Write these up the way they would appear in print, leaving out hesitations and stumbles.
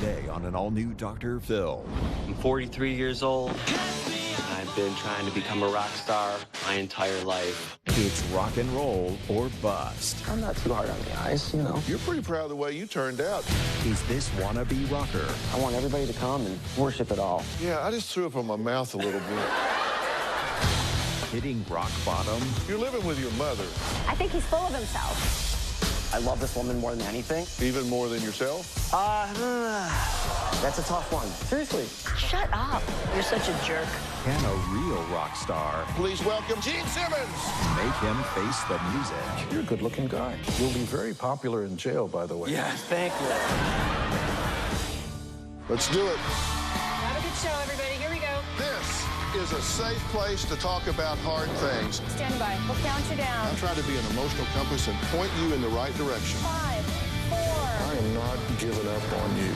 today on an all-new Dr. Phil. I'm 43 years old. I've been trying to become a rock star my entire life. It's rock and roll or bust. I'm not too hard on the eyes, you know. You're pretty proud of the way you turned out. Is this wannabe rocker? I want everybody to come and worship it all. Yeah, I just threw up on my mouth a little bit. Hitting rock bottom? You're living with your mother. I think he's full of himself. I love this woman more than anything. Even more than yourself? That's a tough one. Seriously. Shut up. You're such a jerk. Can a real rock star Please welcome Gene Simmons. make him face the music? You're a good-looking guy. You'll be very popular in jail, by the way. Yeah, thank you. Let's do it. Have a good show, everybody. Here we go. This is a safe place to talk about hard things. Stand by. We'll count you down. I'm trying to be an emotional compass and point you in the right direction. 5, 4. I am not giving up on you.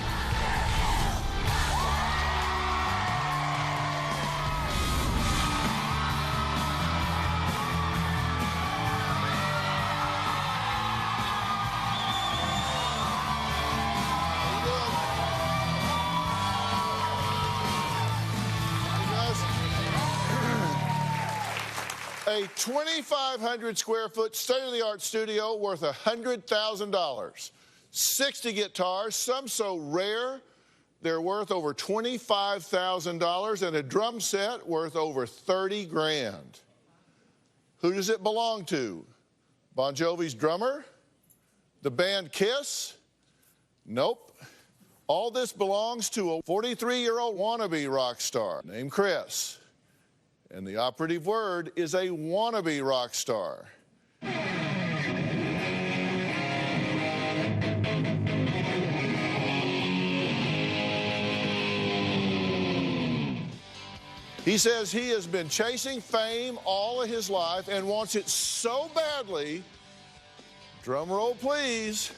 A 2,500 square foot state-of-the-art studio worth $100,000. 60 guitars, some so rare they're worth over $25,000, and a drum set worth over 30 grand. Who does it belong to? Bon Jovi's drummer? The band Kiss? Nope. All this belongs to a 43-year-old wannabe rock star named Chris. And the operative word is a wannabe rock star. He says he has been chasing fame all of his life and wants it so badly, drum roll please,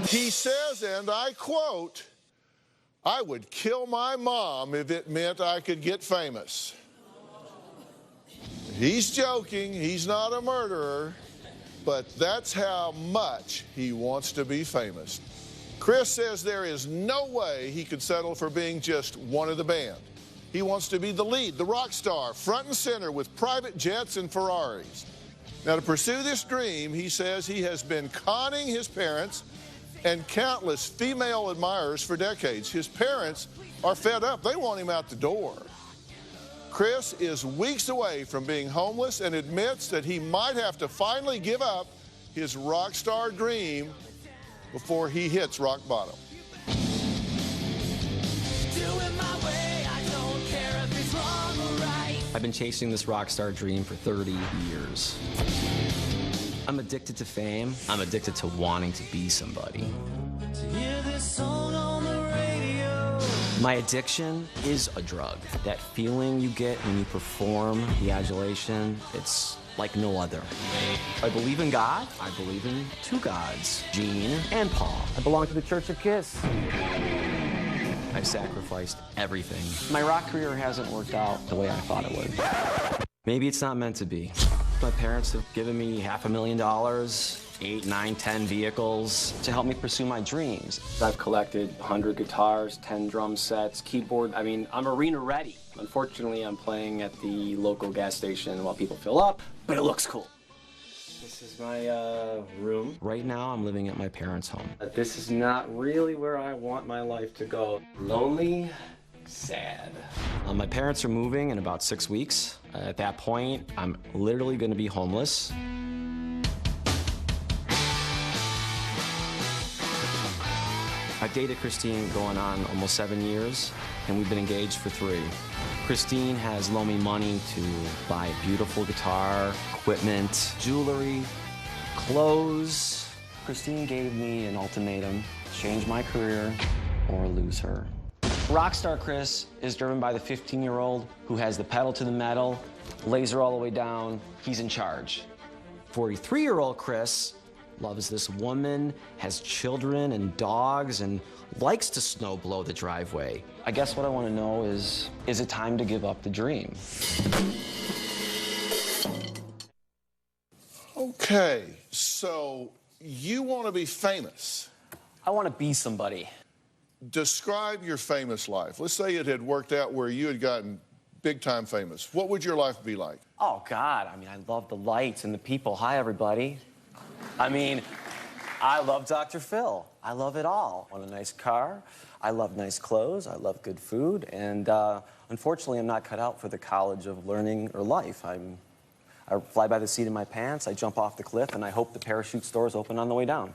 he says, and I quote, "I would kill my mom if it meant I could get famous." He's joking, he's not a murderer, but that's how much he wants to be famous. Chris says there is no way he could settle for being just one of the band. He wants to be the lead, the rock star, front and center with private jets and Ferraris. Now, to pursue this dream, he says he has been conning his parents and countless female admirers for decades. His parents are fed up. They want him out the door. Chris is weeks away from being homeless and admits that he might have to finally give up his rock star dream before he hits rock bottom. I've been chasing this rock star dream for 30 years. I'm addicted to fame. I'm addicted to wanting to be somebody. My addiction is a drug. That feeling you get when you perform, the adulation, it's like no other. I believe in God. I believe in two gods, Gene and Paul. I belong to the Church of Kiss. I've sacrificed everything. My rock career hasn't worked out the way I thought it would. Maybe it's not meant to be. My parents have given me $500,000, 8, 9, 10 vehicles to help me pursue my dreams. I've collected 100 guitars, 10 drum sets, keyboard. I mean, I'm arena ready. Unfortunately, I'm playing at the local gas station while people fill up, but it looks cool. This is my room. Right now, I'm living at my parents' home. This is not really where I want my life to go. Lonely, sad. My parents are moving in about 6 weeks. At that point, I'm literally going to be homeless. I've dated Christine going on almost 7 years, and we've been engaged for 3. Christine has loaned me money to buy a beautiful guitar, equipment, jewelry, clothes. Christine gave me an ultimatum: change my career or lose her. Rockstar Chris is driven by the 15-year-old who has the pedal to the metal, laser all the way down. He's in charge. 43-year-old Chris loves this woman, has children and dogs, and likes to snow blow the driveway. I guess what I want to know is it time to give up the dream? Okay, so you want to be famous. I want to be somebody. Describe your famous life. Let's say it had worked out where you had gotten big-time famous. What would your life be like? Oh, God. I mean, I love the lights and the people. Hi, everybody. I mean, I love Dr. Phil. I love it all. I want a nice car. I love nice clothes. I love good food. And unfortunately, I'm not cut out for the college of learning or life. I fly by the seat of my pants, I jump off the cliff, and I hope the parachute stores open on the way down.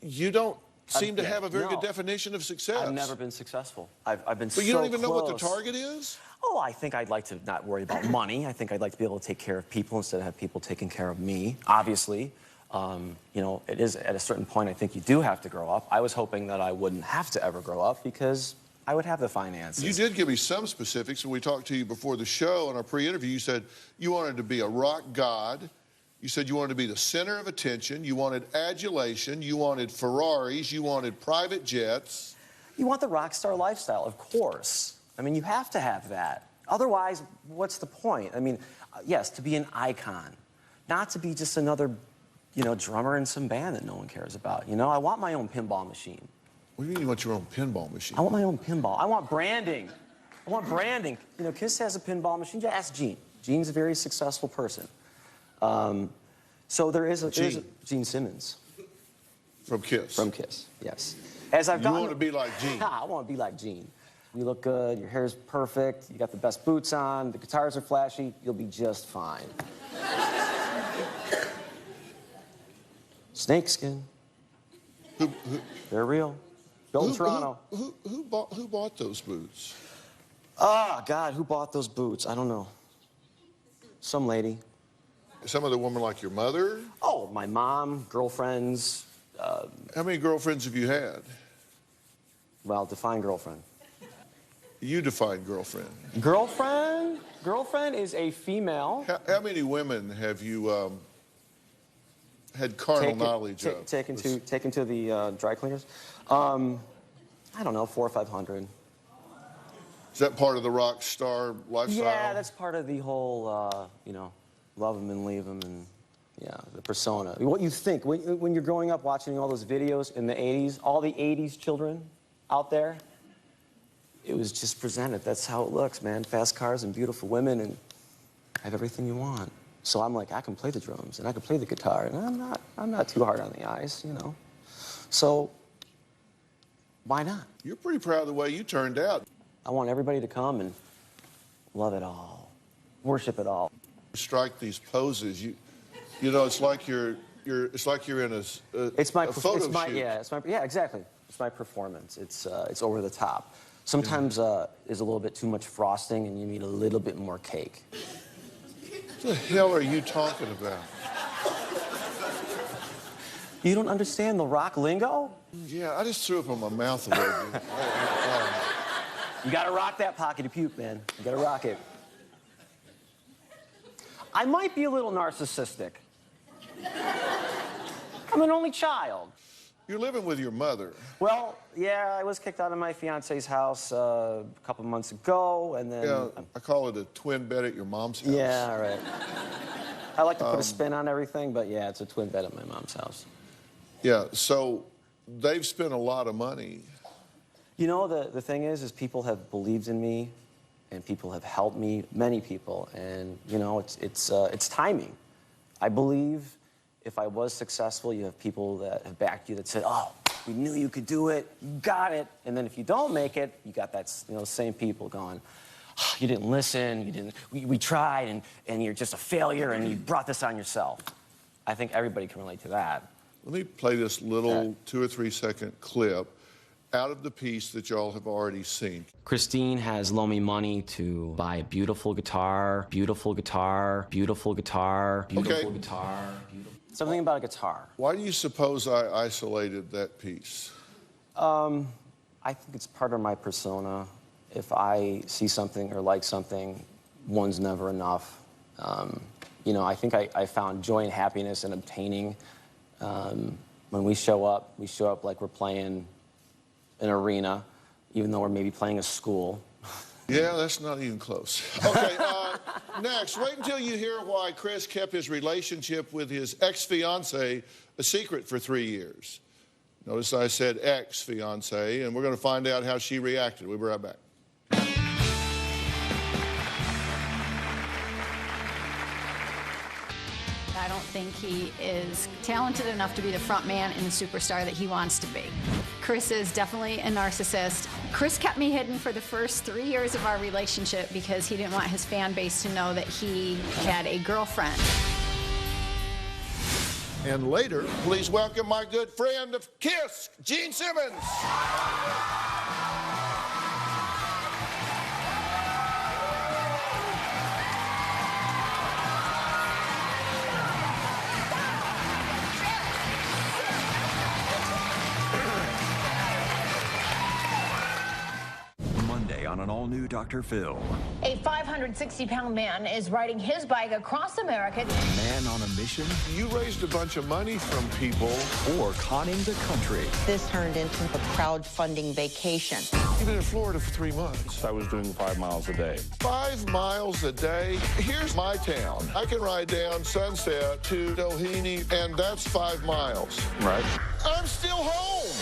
You don't seem to have a very no. good definition of success. I've never been successful. I've been so But you don't even know what the close. target is? Oh, I think I'd like to not worry about money. I think I'd like to be able to take care of people instead of have people taking care of me, obviously. You know, it is at a certain point, I think you do have to grow up. I was hoping that I wouldn't have to ever grow up because I would have the finances. You did give me some specifics when we talked to you before the show. In our pre-interview, you said you wanted to be a rock god. You said you wanted to be the center of attention. You wanted adulation. You wanted Ferraris. You wanted private jets. You want the rock star lifestyle, of course. I mean, you have to have that. Otherwise, what's the point? I mean, yes, to be an icon, not to be just another, you know, drummer in some band that no one cares about. You know, I want my own pinball machine. What do you mean you want your own pinball machine? I want my own pinball. I want branding. I want branding. You know, Kiss has a pinball machine. Just ask Gene. Gene's a very successful person. So there is a Gene Simmons. From Kiss? From Kiss, yes. As I've You gotten, want to be like Gene? I want to be like Gene. You look good, your hair's perfect, you got the best boots on, the guitars are flashy, you'll be just fine. Snakeskin. They're real. Built in Toronto. Who bought those boots? Ah, God, who bought those boots? I don't know. Some lady. Some other woman like your mother? Oh, my mom, girlfriends. How many girlfriends have you had? Well, define girlfriend. You define girlfriend. Girlfriend? Girlfriend is a female. How many women have you had carnal knowledge of? Taken to the dry cleaners? I don't know, 400 or 500. Is that part of the rock star lifestyle? Yeah, that's part of the whole, you know, love them and leave them and, yeah, the persona. What you think, when you're growing up watching all those videos in the 80s, all the 80s children out there, it was just presented. That's how it looks, man. Fast cars and beautiful women and have everything you want. So I'm like, I can play the drums and I can play the guitar and I'm not too hard on the eyes, you know. So why not? You're pretty proud of the way you turned out. I want everybody to come and love it all, worship it all. Strike these poses. You know, it's like you're in a photo shoot. Yeah, exactly. It's my performance. It's over the top. Sometimes there's a little bit too much frosting and you need a little bit more cake. What the hell are you talking about? You don't understand the rock lingo? Yeah, I just threw up in my mouth a little bit. You gotta rock that pocket of puke, man. You gotta rock it. I might be a little narcissistic. I'm an only child. You're living with your mother. Well, yeah, I was kicked out of my fiance's house a couple months ago, and then... Yeah, I call it a twin bed at your mom's house. Yeah, all right. I like to put a spin on everything, but yeah, it's a twin bed at my mom's house. Yeah, so they've spent a lot of money. You know, the thing is people have believed in me, and people have helped me, many people, and, you know, it's timing. I believe if I was successful, you have people that have backed you that said, oh, we knew you could do it, you got it. And then if you don't make it, you got that, you know, same people going, oh, you didn't listen, we tried, and you're just a failure, and you brought this on yourself. I think everybody can relate to that. Let me play this little 2 or 3 second clip out of the piece that y'all have already seen. Christine has loaned me money to buy a beautiful guitar, beautiful guitar, beautiful guitar, beautiful guitar. Something about a guitar. Why do you suppose I isolated that piece? I think it's part of my persona. If I see something or like something, one's never enough. You know, I think I found joy and happiness in obtaining. When we show up like we're playing an arena, even though we're maybe playing a school. Yeah, that's not even close. Okay, next, wait until you hear why Chris kept his relationship with his ex-fiancée a secret for 3 years. Notice I said ex-fiancé, and we're going to find out how she reacted. We'll be right back. I don't think he is talented enough to be the front man and the superstar that he wants to be. Chris is definitely a narcissist. Chris kept me hidden for the first 3 years of our relationship because he didn't want his fan base to know that he had a girlfriend. And later, please welcome my good friend of KISS, Gene Simmons. Monday on an all-new Dr. Phil. A 560-pound man is riding his bike across America. Man on a mission You raised a bunch of money from people. or conning the country. This turned into a crowdfunding vacation. You've been in Florida for 3 months. I was doing 5 miles a day. 5 miles a day. Here's my town. I can ride down Sunset to Doheny, and that's 5 miles. Right. I'm still home.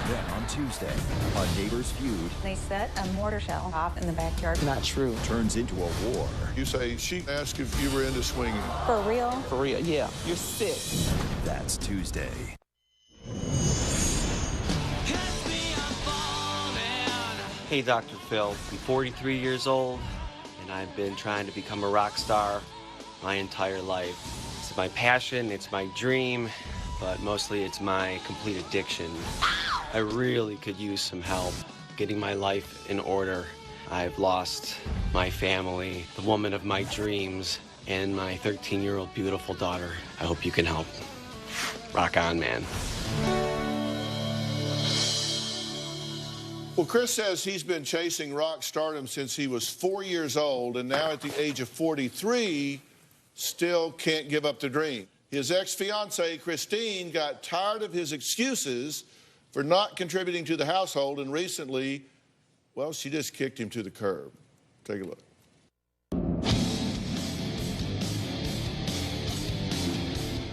Then on Tuesday, a Neighbors Feud They set a mortar shell off in the backyard. Not true. turns into a war. You say she asked if you were into swinging. For real? For real, yeah. You're sick. That's Tuesday. Hey, Dr. Phil. I'm 43 years old, and I've been trying to become a rock star my entire life. It's my passion, it's my dream, but mostly it's my complete addiction. I really could use some help getting my life in order. I've lost my family, the woman of my dreams, and my 13-year-old beautiful daughter. I hope you can help. Rock on, man. Well, Chris says he's been chasing rock stardom since he was 4 years old, and now at the age of 43, still can't give up the dream. His ex-fiancée, Christine, got tired of his excuses for not contributing to the household, and recently, well, she just kicked him to the curb. Take a look.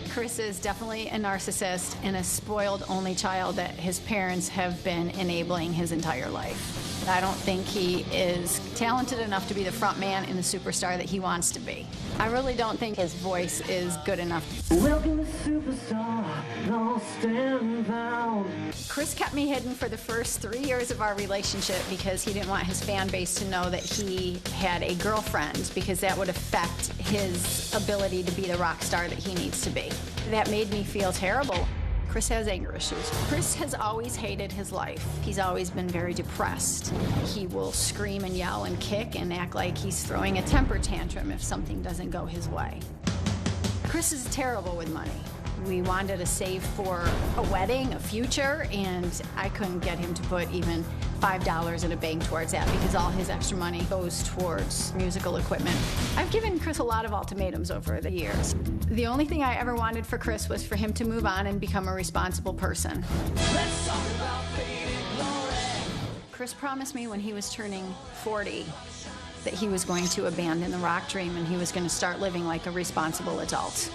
Chris is definitely a narcissist and a spoiled only child that his parents have been enabling his entire life. I don't think he is talented enough to be the front man and the superstar that he wants to be. I really don't think his voice is good enough. Welcome to Superstar, lost and found. Chris kept me hidden for the first 3 years of our relationship because he didn't want his fan base to know that he had a girlfriend, because that would affect his ability to be the rock star that he needs to be. That made me feel terrible. Chris has anger issues. Chris has always hated his life. He's always been very depressed. He will scream and yell and kick and act like he's throwing a temper tantrum if something doesn't go his way. Chris is terrible with money. We wanted to save for a wedding, a future, and I couldn't get him to put even $5 in a bank towards that because all his extra money goes towards musical equipment. I've given Chris a lot of ultimatums over the years. The only thing I ever wanted for Chris was for him to move on and become a responsible person. Let's talk about faded glory. Chris promised me when he was turning 40 that he was going to abandon the rock dream and he was going to start living like a responsible adult.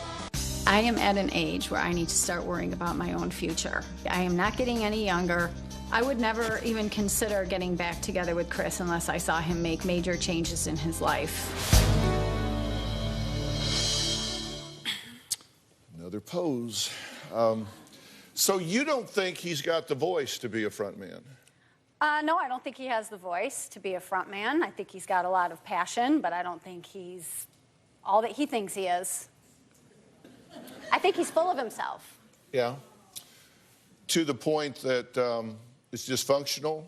I am at an age where I need to start worrying about my own future. I am not getting any younger. I would never even consider getting back together with Chris unless I saw him make major changes in his life. Another pose. So you don't think he's got the voice to be a front man? No, I don't think he has the voice to be a front man. I think he's got a lot of passion, but I don't think he's all that he thinks he is. I think he's full of himself. Yeah. To the point that it's dysfunctional?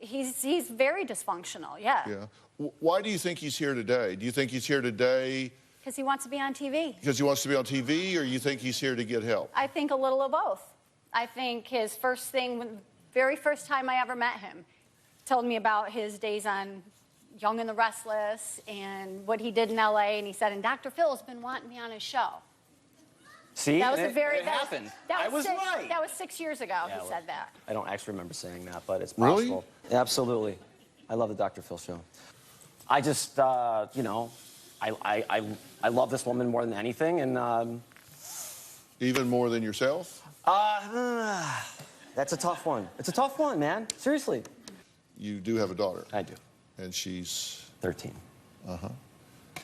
He's very dysfunctional, yeah. Yeah. Why do you think he's here today? Do you think he's here today Because he wants to be on TV. because he wants to be on TV, or you think he's here to get help? I think a little of both. I think his first thing, very first time I ever met him, told me about his days on Young and the Restless and what he did in LA, and he said, and Dr. Phil's been wanting me on his show. See, That was it, a very it that happened. Was, that I was was six, right. That was 6 years ago. Yeah, he said that. I don't actually remember saying that, but it's Really? possible. Absolutely. I love the Dr. Phil show. I just, you know, I love this woman more than anything, and Even more than yourself? That's a tough one. It's a tough one, man. Seriously. You do have a daughter. I do. And she's? 13. Uh-huh.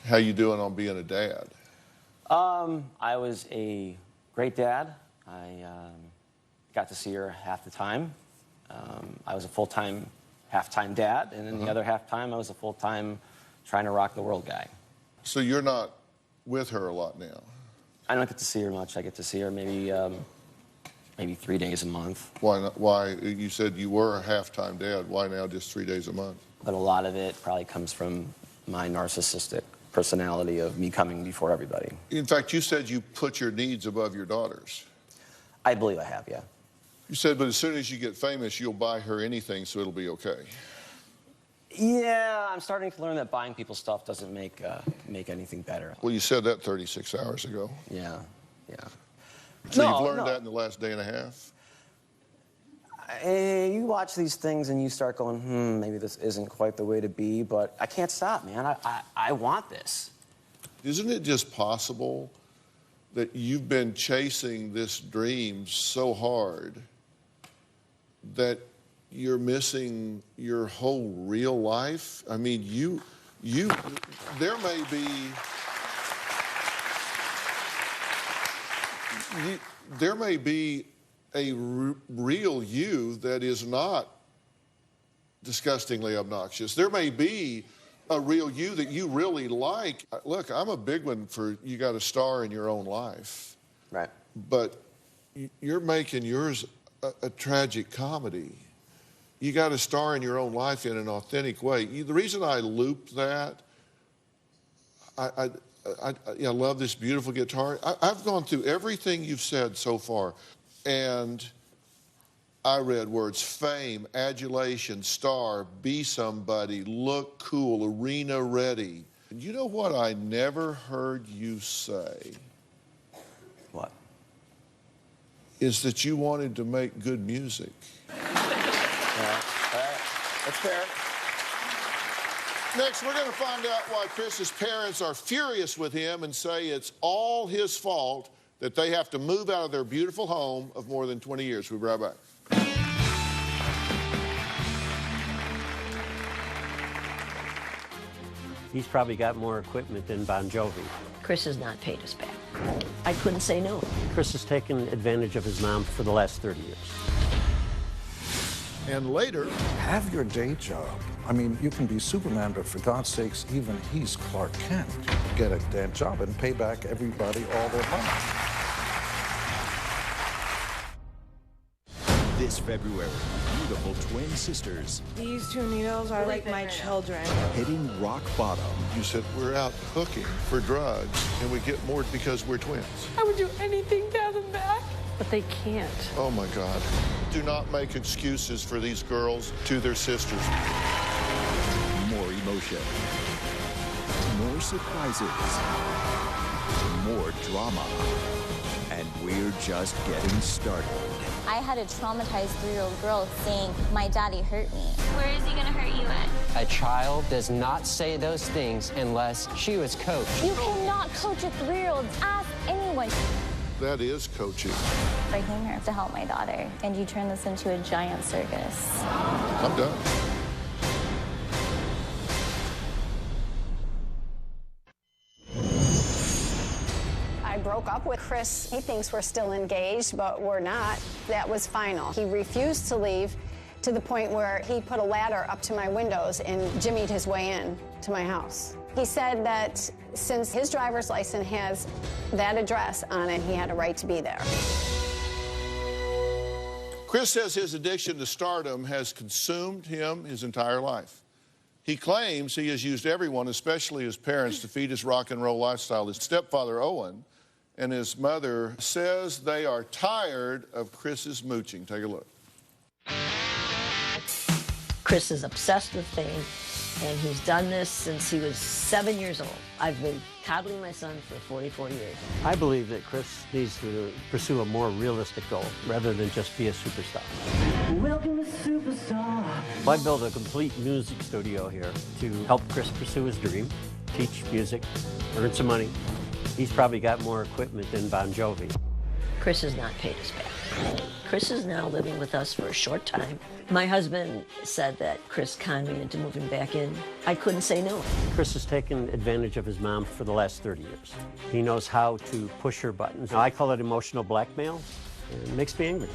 How you doing on being a dad? I was a great dad. I got to see her half the time. I was a full-time, half-time dad, and then the other half-time I was a full-time trying to rock the world guy. So you're not with her a lot now? I don't get to see her much. I get to see her maybe 3 days a month. Why not? Why? You said you were a half-time dad. Why now just 3 days a month? But a lot of it probably comes from my narcissistic personality of me coming before everybody. In fact, you said you put your needs above your daughter's. I believe I have, yeah. You said, but as soon as you get famous, you'll buy her anything, so it'll be okay. Yeah, I'm starting to learn that buying people stuff doesn't make anything better. Well, you said that 36 hours ago. Yeah. So you've learned that in the last day and a half? You watch these things and you start going, maybe this isn't quite the way to be, but I can't stop, man. I want this. Isn't it just possible that you've been chasing this dream so hard that you're missing your whole real life? I mean, there may be a real you that is not disgustingly obnoxious. There may be a real you that you really like. Look, I'm a big one for you got a star in your own life. Right. But you're making yours a tragic comedy. You got a star in your own life in an authentic way. The reason I looped that, I love this beautiful guitar. I've gone through everything you've said so far, and I read words: fame, adulation, star, be somebody, look cool, arena ready. And you know what I never heard you say? What? Is that you wanted to make good music. Yeah, that's fair. Next, we're going to find out why Chris's parents are furious with him and say it's all his fault that they have to move out of their beautiful home of more than 20 years. We'll be right back. He's probably got more equipment than Bon Jovi. Chris has not paid us back. I couldn't say no. Chris has taken advantage of his mom for the last 30 years. And later, have your day job. I mean, you can be Superman, but for God's sakes, even he's Clark Kent. Get a damn job and pay back everybody all their money. This February, beautiful twin sisters These two needles are like my children. hitting rock bottom. you said we're out hooking for drugs, and we get more because we're twins. I would do anything to have them back. But they can't. Oh, my God. Do not make excuses for these girls to their sisters. More emotion. More surprises. More drama. And we're just getting started. I had a traumatized 3-year-old girl saying, my daddy hurt me. Where is he gonna hurt you at? A child does not say those things unless she was coached. You cannot coach a 3-year-old. Ask anyone. That is coaching. I came here to help my daughter, and you turned this into a giant circus. I'm done. I broke up with Chris. He thinks we're still engaged, but we're not. That was final. He refused to leave to the point where he put a ladder up to my windows and jimmied his way in to my house. He said that since his driver's license has that address on it, he had a right to be there. Chris says his addiction to stardom has consumed him his entire life. He claims he has used everyone, especially his parents, to feed his rock and roll lifestyle. His stepfather, Owen, and his mother says they are tired of Chris's mooching. Take a look. Chris is obsessed with fame, and he's done this since he was 7 years old. I've been coddling my son for 44 years. I believe that Chris needs to pursue a more realistic goal rather than just be a superstar. Welcome to Superstar. I built a complete music studio here to help Chris pursue his dream, teach music, earn some money. He's probably got more equipment than Bon Jovi. Chris has not paid us back. Chris is now living with us for a short time. My husband said that Chris conned me into moving back in. I couldn't say no. Chris has taken advantage of his mom for the last 30 years. He knows how to push her buttons. Now, I call it emotional blackmail, and it makes me angry.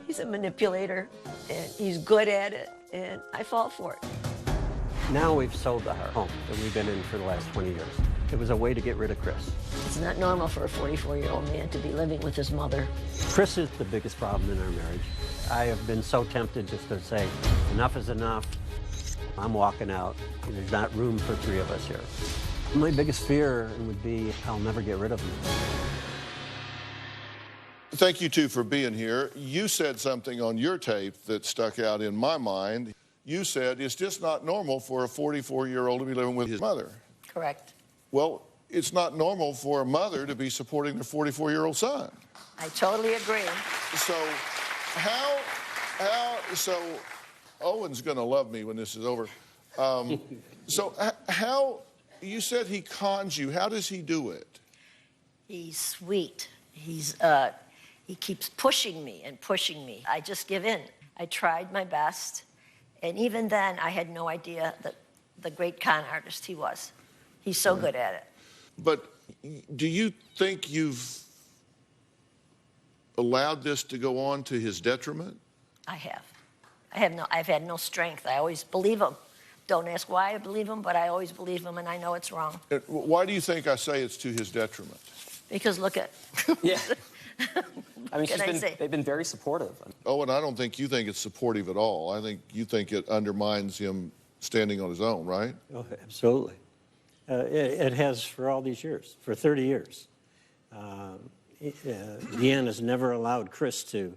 He's a manipulator, and he's good at it, and I fall for it. Now we've sold our home that we've been in for the last 20 years. It was a way to get rid of Chris. It's not normal for a 44-year-old man to be living with his mother. Chris is the biggest problem in our marriage. I have been so tempted just to say, enough is enough. I'm walking out. There's not room for three of us here. My biggest fear would be I'll never get rid of him. Thank you two for being here. You said something on your tape that stuck out in my mind. You said it's just not normal for a 44-year-old to be living with his mother. Correct. Well, it's not normal for a mother to be supporting their 44-year-old son. I totally agree. So so Owen's going to love me when this is over. So how, you said he cons you. How does he do it? He's sweet. He keeps pushing me and pushing me. I just give in. I tried my best. And even then, I had no idea that the great con artist he was. He's so good at it. But do you think you've allowed this to go on to his detriment? I have. I've had no strength. I always believe him. Don't ask why I believe him, but I always believe him, and I know it's wrong. Why do you think I say it's to his detriment? Because look at... Yeah. I mean, they've been very supportive. Oh, and I don't think you think it's supportive at all. I think you think it undermines him standing on his own, right? Oh, absolutely. It has for all these years, for 30 years. Deanne has never allowed Chris to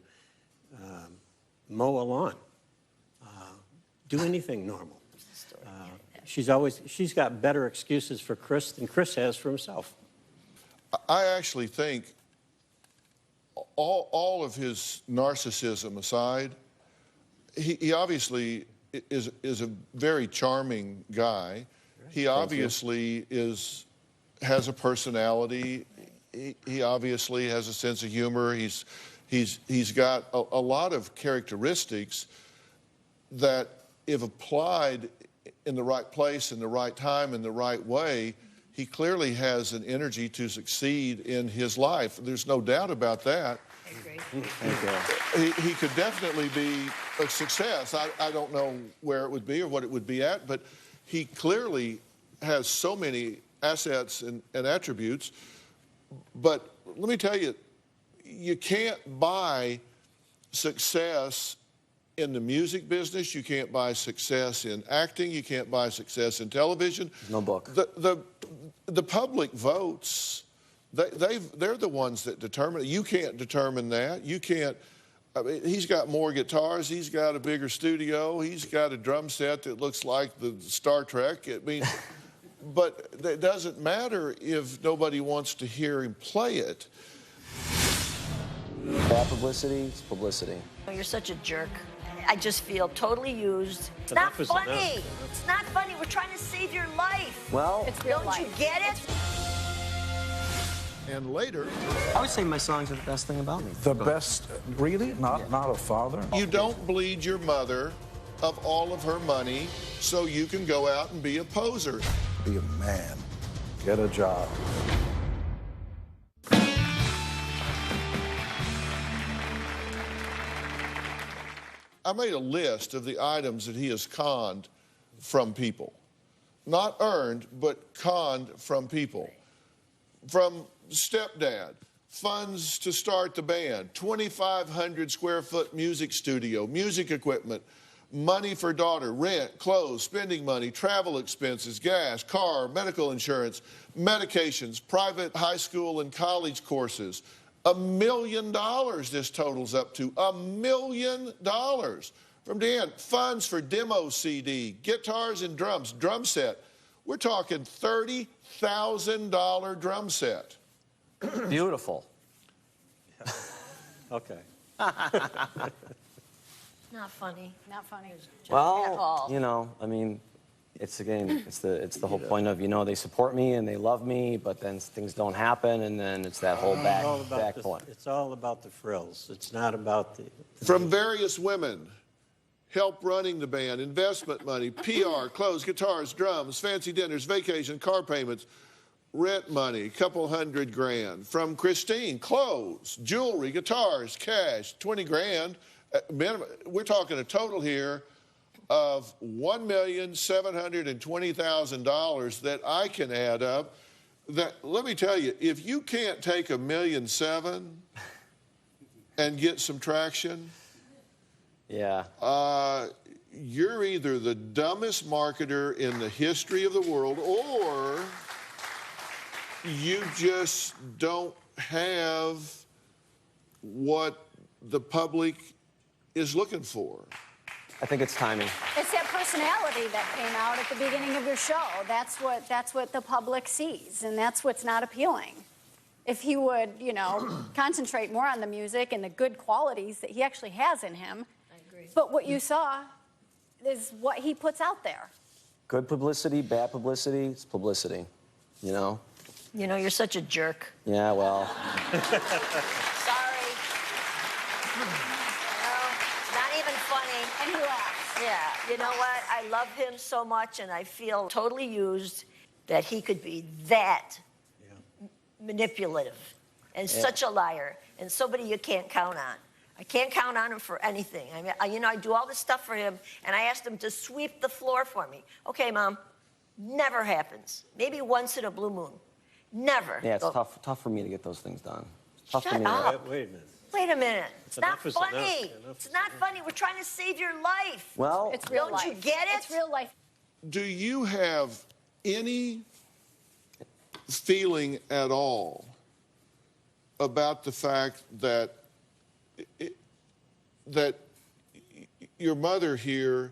mow a lawn, do anything normal. She's got better excuses for Chris than Chris has for himself. I actually think all of his narcissism aside, he obviously is a very charming guy. He obviously has a personality. He obviously has a sense of humor. He's got a lot of characteristics that, if applied in the right place, in the right time, in the right way, he clearly has an energy to succeed in his life. There's no doubt about that. I agree. He could definitely be a success. I don't know where it would be or what it would be at, but he clearly has so many assets and attributes. But let me tell you, you can't buy success in the music business. You can't buy success in acting. You can't buy success in television. No book. The public votes. They're the ones that determine it. You can't determine that. You can't. I mean, he's got more guitars. He's got a bigger studio. He's got a drum set that looks like the Star Trek. I mean, but it doesn't matter if nobody wants to hear him play it. Bad publicity is publicity. You're such a jerk. I just feel totally used. It's not funny. It's not funny. We're trying to save your life. Well, don't you get it? And later, I would say my songs are the best thing about me. The best, really? Not a father? You don't bleed your mother of all of her money so you can go out and be a poser. Be a man. Get a job. I made a list of the items that he has conned from people. Not earned, but conned from people. From stepdad, funds to start the band, 2,500 square foot music studio, music equipment, money for daughter, rent, clothes, spending money, travel expenses, gas, car, medical insurance, medications, private high school and college courses. $1 million this totals up to. $1 million from Dan. Funds for demo CD, guitars and drums, drum set. We're talking $30,000 drum set. Beautiful. Okay. Not funny. Not funny. Well, you know, I mean, It's again, it's the whole point of, you know, they support me and they love me, but then things don't happen, and then it's that whole back point. It's all about the frills. It's not about the... From various women, help running the band, investment money, PR, clothes, guitars, drums, fancy dinners, vacation, car payments, rent money, a couple $100 grand. From Christine, clothes, jewelry, guitars, cash, 20 grand. We're talking a total here of $1,720,000 that I can add up. That, let me tell you, if you can't take $1.7 million and get some traction, yeah, you're either the dumbest marketer in the history of the world, or you just don't have what the public is looking for. I think it's timing. It's that personality that came out at the beginning of your show. That's what the public sees, and that's what's not appealing. If he would, you know, concentrate more on the music and the good qualities that he actually has in him. I agree. But what you saw is what he puts out there. Good publicity, bad publicity, it's publicity, you know? You know, you're such a jerk. Yeah, well. Sorry. Not even funny. And he laughs. Yeah, you know what? I love him so much, and I feel totally used that he could be that manipulative and such a liar and somebody you can't count on. I can't count on him for anything. I mean, you know, I do all this stuff for him, and I asked him to sweep the floor for me. Okay, Mom, never happens. Maybe once in a blue moon. Never. Yeah, it's tough for me to get those things done. Tough Shut for me up. Wait a minute. Wait a minute. It's not Enough is funny. enough. It's not funny. We're trying to save your life. Well, It's real Don't life. you get it? It's real life. Do you have any feeling at all about the fact that that your mother here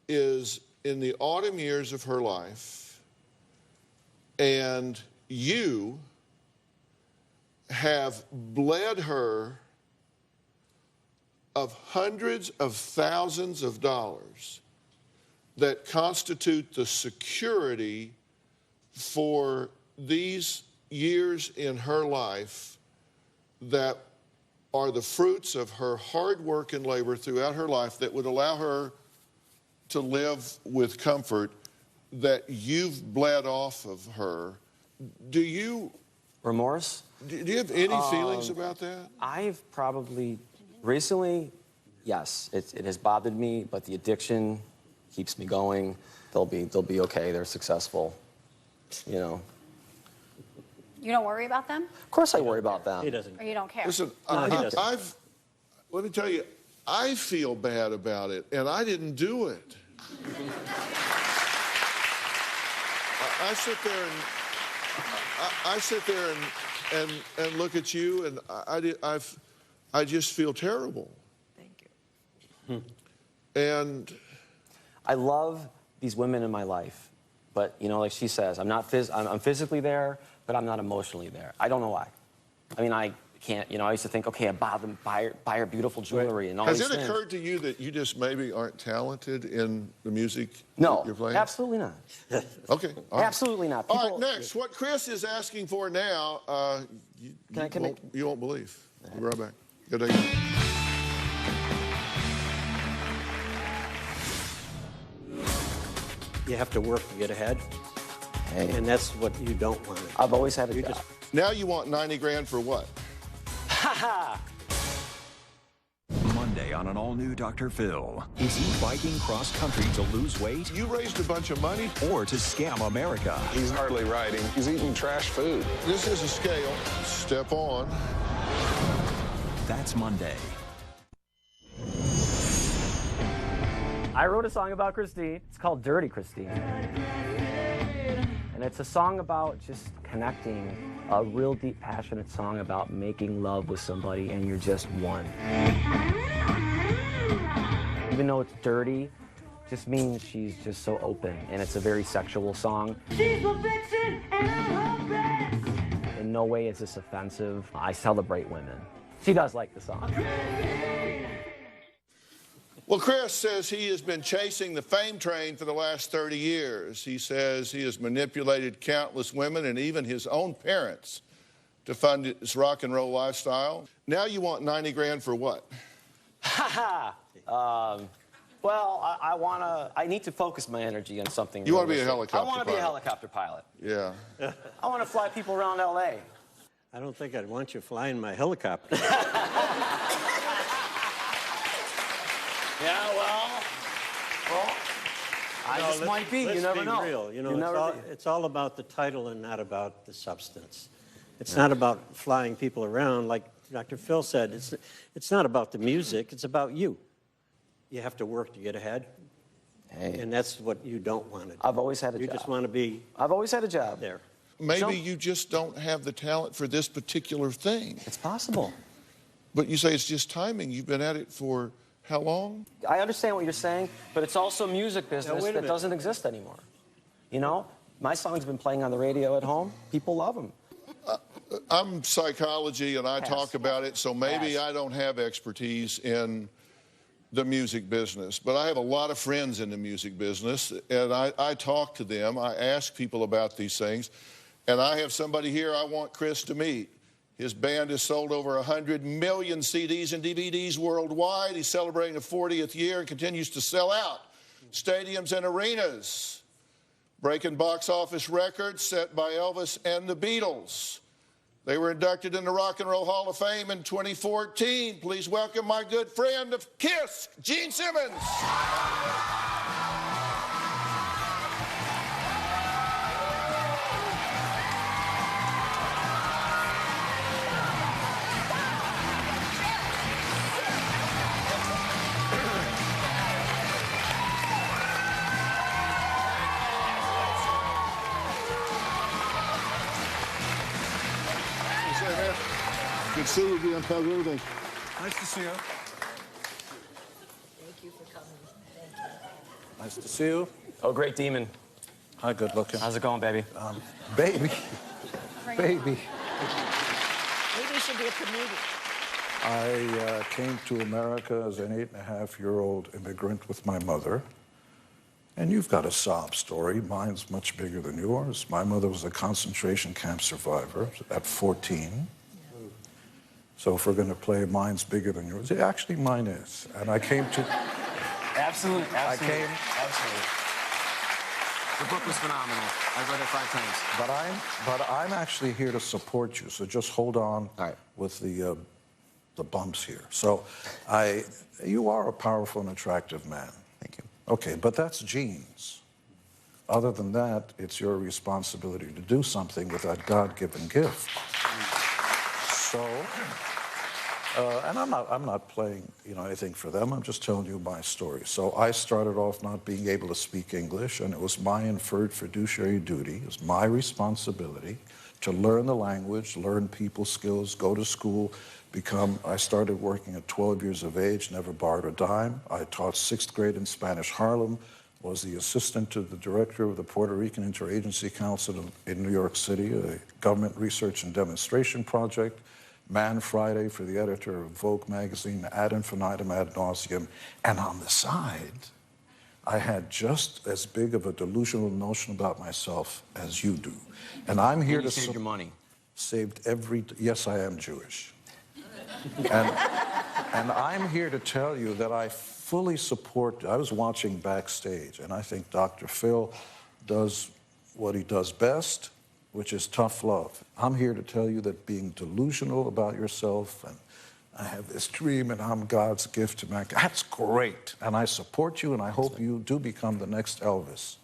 is in the autumn years of her life, and you have bled her of hundreds of thousands of dollars that constitute the security for these years in her life that are the fruits of her hard work and labor throughout her life that would allow her to live with comfort, that you've bled off of her. Do you... Remorse? Do you have any feelings about that? I've probably, recently, yes, it has bothered me, but the addiction keeps me going. They'll be okay, they're successful, you know. You don't worry about them? Of course I worry about them. He doesn't. Or you don't care? Listen, No, he doesn't. let me tell you, I feel bad about it, and I didn't do it. I sit there and look at you, and I just feel terrible. Thank you. And I love these women in my life, but you know, like she says, I'm physically there, but I'm not emotionally there. I don't know why. I mean, I can't, you know, I used to think, okay, I buy her beautiful jewelry and all these things. Has it occurred to you that you just maybe aren't talented in the music you're playing? Absolutely not. Okay. All right. Absolutely not. All right, next, what Chris is asking for now, you won't believe. We'll be right back. Good day. You have to work to get ahead, and that's what you don't want. I've always had a job. Now you want 90 grand for what? Monday on an all-new Dr. Phil. Is he biking cross-country to lose weight? You raised a bunch of money? Or to scam America? He's hardly riding. He's eating trash food. This is a scale. Step on. That's Monday. I wrote a song about Christine. It's called Dirty Christine. And it's a song about just connecting, a real deep, passionate song about making love with somebody and you're just one. Even though it's dirty, just means she's just so open, and it's a very sexual song. She's a vixen and I'm hopeless. In no way is this offensive. I celebrate women. She does like the song. Well, Chris says he has been chasing the fame train for the last 30 years. He says he has manipulated countless women and even his own parents to fund his rock and roll lifestyle. Now you want 90 grand for what? Well, I need to focus my energy on something. You want to be a helicopter pilot? I want to be a helicopter pilot. Yeah. I want to fly people around L.A. I don't think I'd want you flying my helicopter. Yeah, well, I just might be. You never know. Real. You know, it's all about the title and not about the substance. It's not about flying people around. Like Dr. Phil said, it's not about the music. It's about you. You have to work to get ahead. Hey. And that's what you don't want to do. I've always had a job. You just want to be... I've always had a job. There. Maybe you just don't have the talent for this particular thing. It's possible. But you say it's just timing. You've been at it for how long? I understand what you're saying, but it's also music business that doesn't exist anymore. You know, my song's been playing on the radio at home. People love them. I'm psychology, and I talk about it, so maybe I don't have expertise in the music business. But I have a lot of friends in the music business, and I talk to them. I ask people about these things. And I have somebody here I want Chris to meet. His band has sold over 100 million CDs and DVDs worldwide. He's celebrating a 40th year and continues to sell out stadiums and arenas, breaking box office records set by Elvis and the Beatles. They were inducted in the Rock and Roll Hall of Fame in 2014. Please welcome my good friend of KISS, Gene Simmons. Good to see you again. How's everything? Nice to see you. Thank you for coming. Thank you. Nice to see you. Oh, great demon. Hi, good looking. How's it going, baby? Baby. Baby. Maybe you should be a comedian. I came to America as an 8.5-year-old immigrant with my mother. And you've got a sob story. Mine's much bigger than yours. My mother was a concentration camp survivor at 14. So if we're going to play mine's bigger than yours, actually mine is. And I came to... Absolutely. Absolutely. The book was phenomenal. I've read it 5 times. But I'm actually here to support you. So just hold on with the bumps here. So you are a powerful and attractive man. Thank you. Okay, but that's genes. Other than that, it's your responsibility to do something with that God-given gift. So, and I'm not playing, anything for them. I'm just telling you my story. So I started off not being able to speak English, and it was my inferred fiduciary duty. It was my responsibility to learn the language, learn people skills, go to school, I started working at 12 years of age, never borrowed a dime. I taught 6th grade in Spanish Harlem, was the assistant to the director of the Puerto Rican Interagency Council in New York City, a government research and demonstration project, Man Friday for the editor of Vogue magazine, ad infinitum, ad nauseum. And on the side, I had just as big of a delusional notion about myself as you do. And I'm here to save your money. Yes, I am Jewish. And I'm here to tell you that I fully support, I was watching backstage, and I think Dr. Phil does what he does best, which is tough love. I'm here to tell you that being delusional about yourself, and I have this dream, and I'm God's gift to mankind, that's great. And I support you, and I hope you do become the next Elvis.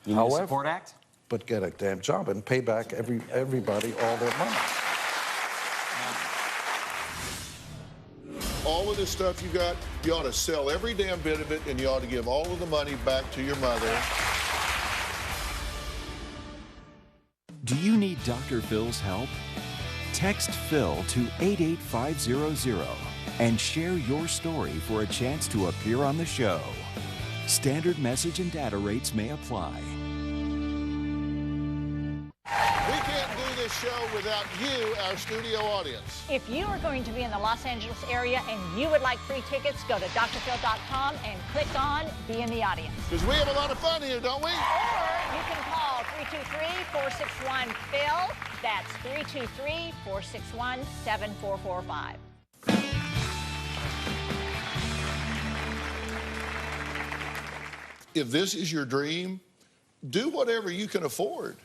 You need a support act? But get a damn job and pay back everybody all their money. All of this stuff you got, you ought to sell every damn bit of it, and you ought to give all of the money back to your mother. Do you need Dr. Phil's help? Text Phil to 88500 and share your story for a chance to appear on the show. Standard message and data rates may apply. We can't do this show without you, our studio audience. If you are going to be in the Los Angeles area and you would like free tickets, go to drphil.com and click on Be in the Audience. Because we have a lot of fun here, don't we? Or you can call 323-461-PHIL. That's 323-461-7445. If this is your dream, do whatever you can afford.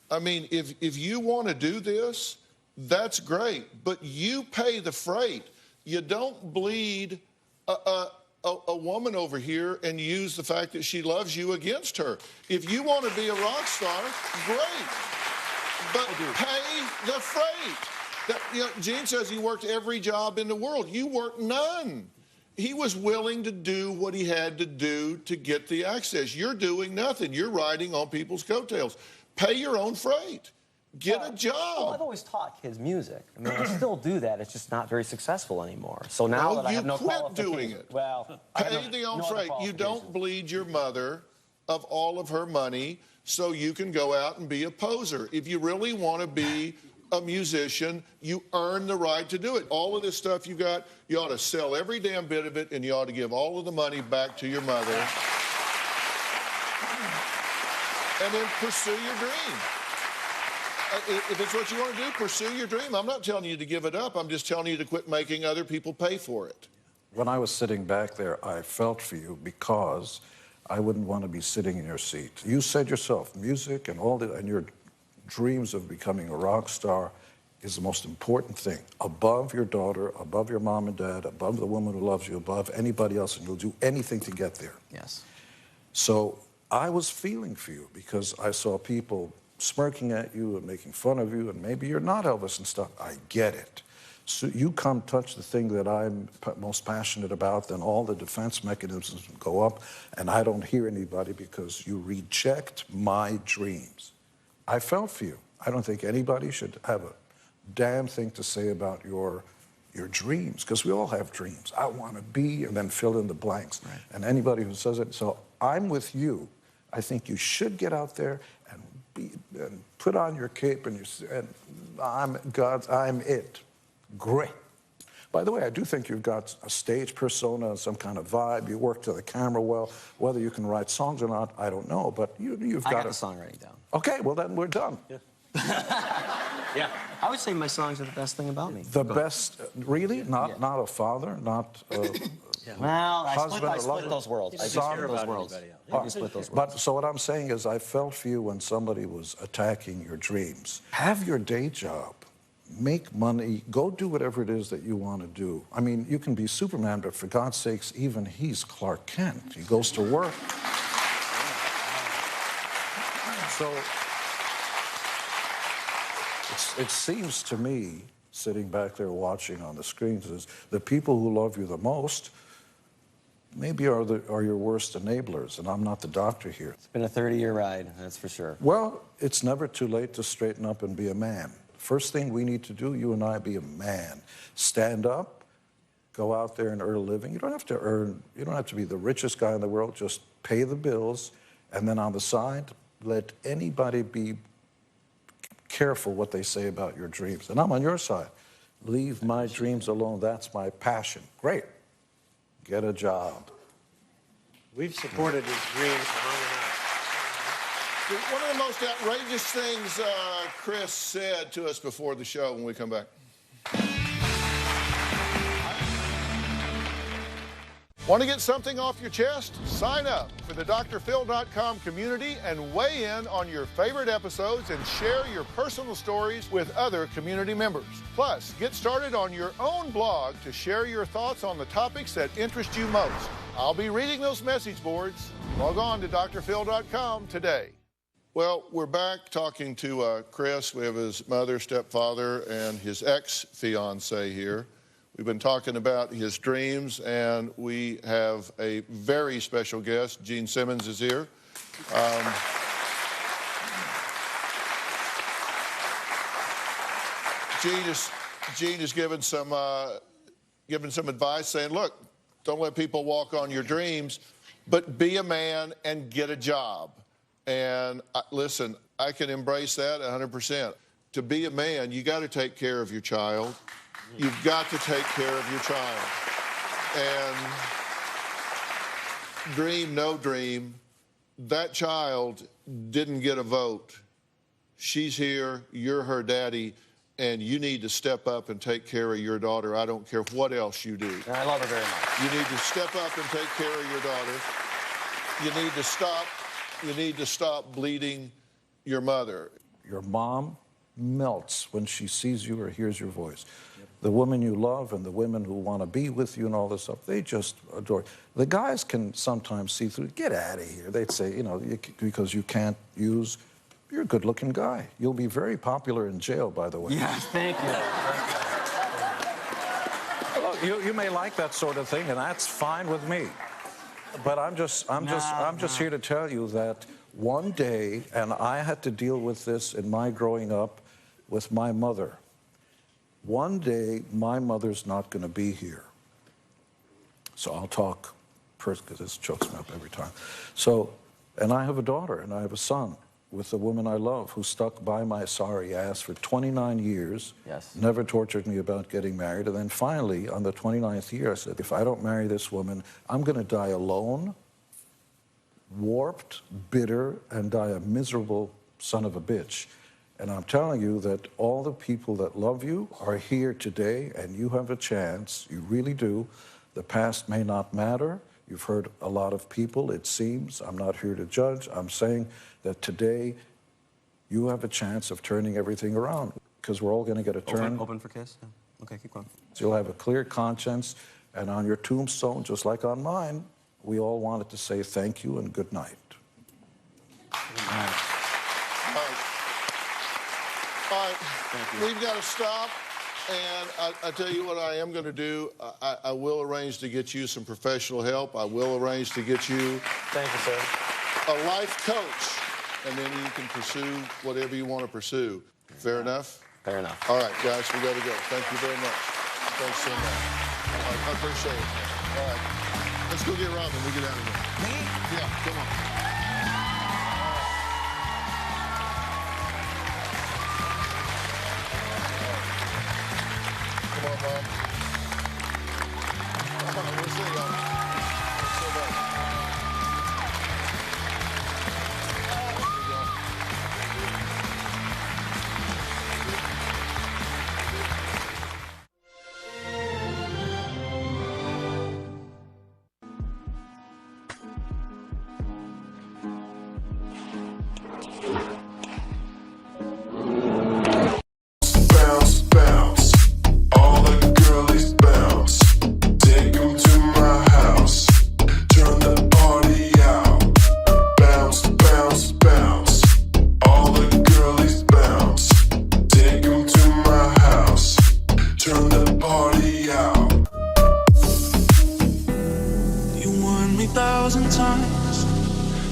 I mean, if you want to do this, that's great, but you pay the freight. You don't bleed a woman over here and use the fact that she loves you against her. If you want to be a rock star, great, but pay the freight. Gene says he worked every job in the world. You worked none. He was willing to do what he had to do to get the access. You're doing nothing. You're riding on people's coattails. Pay your own freight. Get a job. Well, I've always taught kids music. I mean, I still do that. It's just not very successful anymore. So now that I have no qualifications, doing it. Well, pay the own freight. You don't bleed your mother of all of her money so you can go out and be a poser. If you really want to be a musician, you earn the right to do it. All of this stuff you got, you ought to sell every damn bit of it, and you ought to give all of the money back to your mother. And then pursue your dream. If it's what you want to do, pursue your dream. I'm not telling you to give it up. I'm just telling you to quit making other people pay for it. When I was sitting back there, I felt for you because I wouldn't want to be sitting in your seat. You said yourself, music and all that, and your dreams of becoming a rock star is the most important thing. Above your daughter, above your mom and dad, above the woman who loves you, above anybody else, and you'll do anything to get there. Yes. So I was feeling for you because I saw people smirking at you and making fun of you, and maybe you're not Elvis and stuff. I get it. So you come touch the thing that I'm most passionate about, then all the defense mechanisms go up, and I don't hear anybody because you reject my dreams. I felt for you. I don't think anybody should have a damn thing to say about your dreams, because we all have dreams. I want to be, and then fill in the blanks. Right. And anybody who says it, so I'm with you. I think you should get out there and put on your cape and I'm it. Great. By the way, I do think you've got a stage persona and some kind of vibe. You work to the camera well. Whether you can write songs or not, I don't know. But you've got I got the songwriting down. Okay, well then we're done. Yeah. Yeah. I would say my songs are the best thing about me. The best, really? Not a father, not yeah. Well, I split those worlds. I split those worlds. But so what I'm saying is I felt for you when somebody was attacking your dreams. Have your day job. Make money. Go do whatever it is that you want to do. I mean, you can be Superman, but for God's sakes, even he's Clark Kent. He goes to work. So it seems to me, sitting back there watching on the screens, is the people who love you the most maybe are your worst enablers, and I'm not the doctor here. It's been a 30-year ride, that's for sure. Well, it's never too late to straighten up and be a man. First thing we need to do, you and I, be a man. Stand up, go out there and earn a living. You don't have to be the richest guy in the world, just pay the bills, and then on the side, let anybody be careful what they say about your dreams. And I'm on your side. Leave my dreams alone, that's my passion. Great. Get a job. We've supported his dreams long enough. One of the most outrageous things Chris said to us before the show when we come back. Want to get something off your chest? Sign up for the drphil.com community and weigh in on your favorite episodes and share your personal stories with other community members. Plus, get started on your own blog to share your thoughts on the topics that interest you most. I'll be reading those message boards. Log on to drphil.com today. Well, we're back talking to Chris. We have his mother, stepfather, and his ex-fiancée here. We've been talking about his dreams, and we have a very special guest. Gene Simmons is here. Gene is giving some advice, saying, look, don't let people walk on your dreams, but be a man and get a job. And listen, I can embrace that 100%. to be a man, you got to take care of your child. You've got to take care of your child. And dream, no dream, that child didn't get a vote. She's here, you're her daddy, and you need to step up and take care of your daughter. I don't care what else you do. And I love her very much. You need to step up and take care of your daughter. You need to stop bleeding your mother. Your mom melts when she sees you or hears your voice. The women you love and the women who want to be with you and all this stuff, they just adore you. The guys can sometimes see through, get out of here. They'd say, you know, because you can't use, you're a good-looking guy. You'll be very popular in jail, by the way. Yes, thank you. Look, you may like that sort of thing, and that's fine with me. But I'm just here to tell you that one day, and I had to deal with this in my growing up with my mother. One day, my mother's not going to be here. So I'll talk first, because this chokes me up every time. So, and I have a daughter, and I have a son with the woman I love who stuck by my sorry ass for 29 years, never tortured me about getting married, and then finally, on the 29th year, I said, if I don't marry this woman, I'm going to die alone, warped, bitter, and die a miserable son of a bitch. And I'm telling you that all the people that love you are here today, and you have a chance. You really do. The past may not matter. You've heard a lot of people, it seems. I'm not here to judge. I'm saying that today you have a chance of turning everything around, because we're all going to get a turn. Open for kiss? Yeah. Okay, keep going. So you'll have a clear conscience, and on your tombstone, just like on mine, we all wanted to say thank you and good night. All right, we've got to stop, and I tell you what I am going to do. I will arrange to get you some professional help. I will arrange to get you Thank you, sir. a life coach, and then you can pursue whatever you want to pursue. Fair enough? Fair enough. All right, guys, we got to go. Thank you very much. Thanks so much. I appreciate it. All right, let's go get Robin. We get out of here. Me? Yeah, come on. Come on, Mom. We'll see y'all. So bad.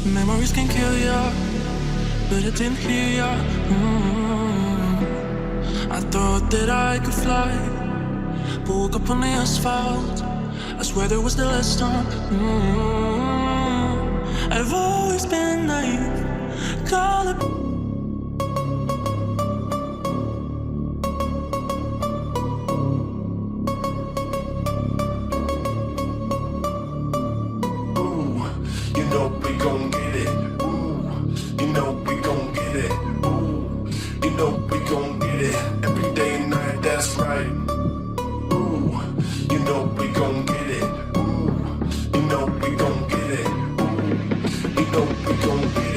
Memories can kill ya, but it didn't hear ya. I thought that I could fly, but woke up on the asphalt. I swear there was the last stop. I've always been naive. Call it. We gon' get